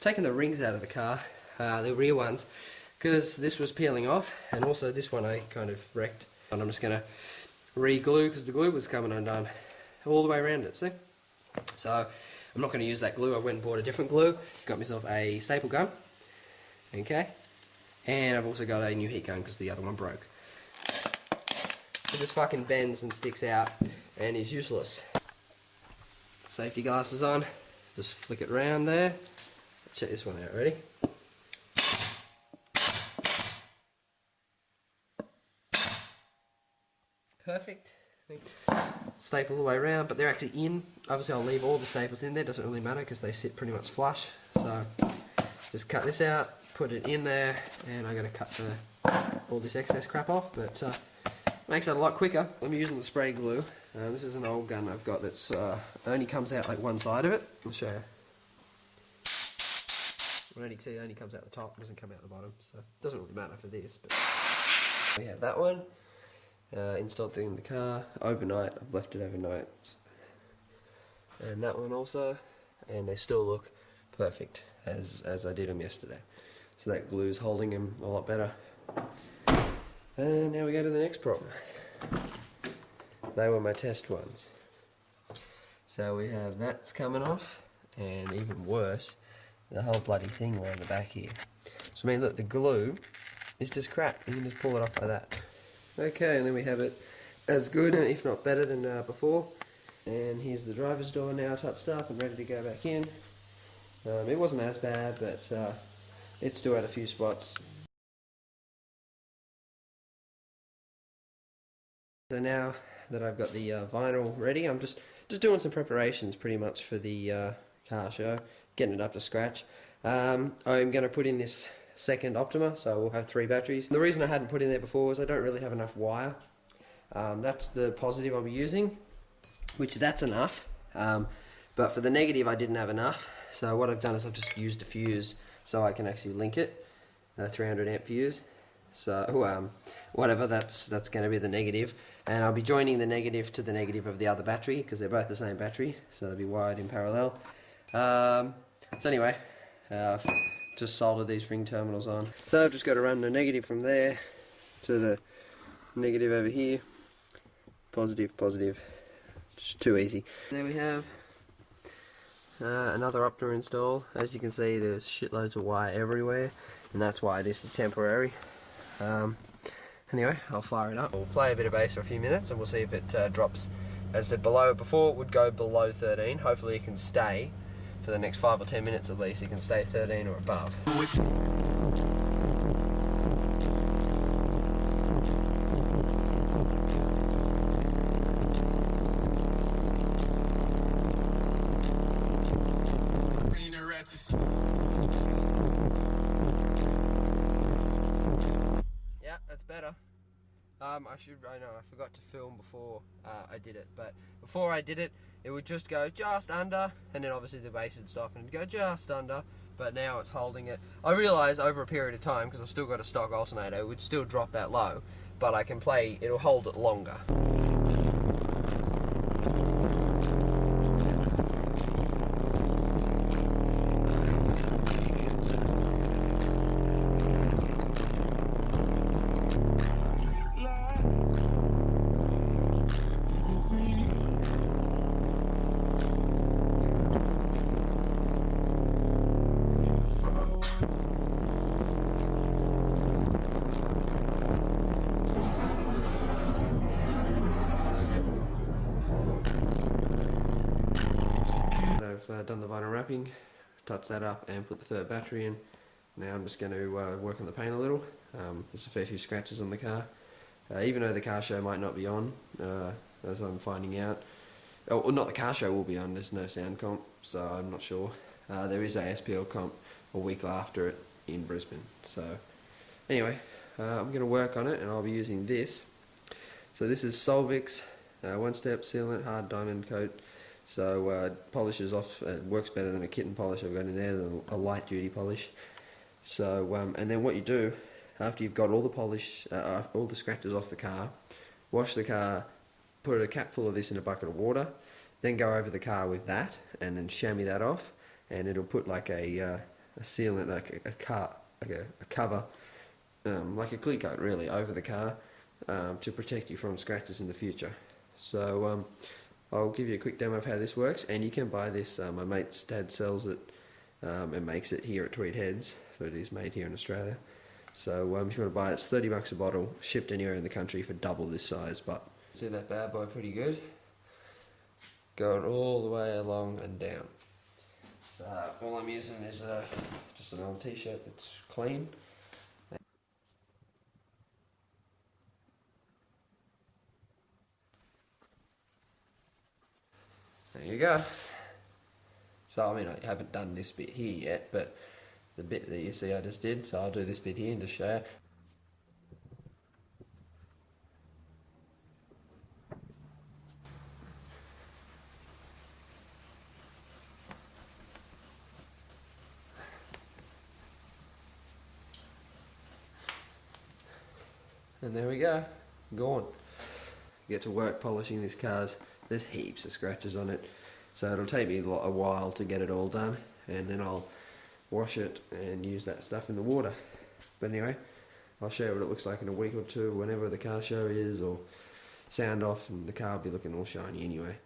taken the rings out of the car, the rear ones, because this was peeling off, and also this one I kind of wrecked. And I'm just going to re-glue, because the glue was coming undone all the way around it, see? So I'm not going to use that glue. I went and bought a different glue, got myself a staple gun, okay, and I've also got a new heat gun because the other one broke. It just fucking bends and sticks out and is useless. Safety glasses on, just flick it around there. Check this one out, ready? Perfect. Staple all the way around, but they're actually in. Obviously I'll leave all the staples in there, doesn't really matter because they sit pretty much flush. So just cut this out, put it in there, and I'm going to cut all this excess crap off, but makes it a lot quicker. I'm using the spray glue. This is an old gun I've got that's only comes out like one side of it. I'll show you. It only comes out the top, doesn't come out the bottom, so it doesn't really matter for this. But we have that one installed in the car overnight. I've left it overnight, and that one also, and they still look perfect as I did them yesterday. So that glue's holding them a lot better. And now we go to the next problem. They were my test ones. So we have that's coming off, and even worse, the whole bloody thing around the back here. So I mean, look, the glue is just crap. You can just pull it off like that. Okay, and then we have it as good, if not better than before. And here's the driver's door now touched up and ready to go back in. It wasn't as bad, but it still had a few spots. So now that I've got the vinyl ready, I'm just doing some preparations pretty much for the car show, getting it up to scratch. I'm going to put in this second Optima, so we'll have 3 batteries. The reason I hadn't put in there before is I don't really have enough wire. That's the positive I'll be using, which that's enough. But for the negative I didn't have enough, so what I've done is I've just used a fuse so I can actually link it, a 300 amp fuse. So whatever, that's going to be the negative, and I'll be joining the negative to the negative of the other battery because they're both the same battery, so they'll be wired in parallel. So anyway, I've just soldered these ring terminals on. So I've just got to run the negative from there to the negative over here. Positive, positive. Just too easy. There we have another Optima install. As you can see, there's shitloads of wire everywhere, and that's why this is temporary. Anyway, I'll fire it up. We'll play a bit of bass for a few minutes and we'll see if it drops. As I said below, before it would go below 13. Hopefully it can stay for the next 5 or 10 minutes at least. It can stay 13 or above. Yeah, that's better. I know I forgot to film before I did it, but before I did it, it would just go just under, and then obviously the bass would stop and go just under, but now it's holding it. I realise over a period of time, because I've still got a stock alternator, it would still drop that low, but I can play, it'll hold it longer. I've done the vinyl wrapping, touched that up and put the 3rd battery in. Now I'm just going to work on the paint a little. There's a fair few scratches on the car. Even though the car show might not be on, as I'm finding out. Oh, not the car show will be on, there's no sound comp, so I'm not sure. There is a SPL comp a week after it in Brisbane. So anyway, I'm going to work on it and I'll be using this. So this is Solvex, 1-step sealant, hard diamond coat. So polishes off, works better than a kitten polish I've got in there, than a light duty polish. So and then what you do, after you've got all the polish, all the scratches off the car, wash the car, put a cap full of this in a bucket of water, then go over the car with that, and then chamois that off, and it'll put like a sealant, like a cover, like a clear coat really, over the car to protect you from scratches in the future. So I'll give you a quick demo of how this works, and you can buy this. My mate's dad sells it and makes it here at Tweed Heads, so it is made here in Australia. So if you want to buy it, it's $30 a bottle, shipped anywhere in the country for double this size. But see that bad boy pretty good, going all the way along and down. So all I'm using is just an old t-shirt that's clean. There you go. So I mean, I haven't done this bit here yet, but the bit that you see I just did, so I'll do this bit here and just show you. And there we go, gone. Get to work polishing this car. There's heaps of scratches on it, so it'll take me a while to get it all done, and then I'll wash it and use that stuff in the water. But anyway, I'll show you what it looks like in a week or two, whenever the car show is, or sound off, and the car will be looking all shiny anyway.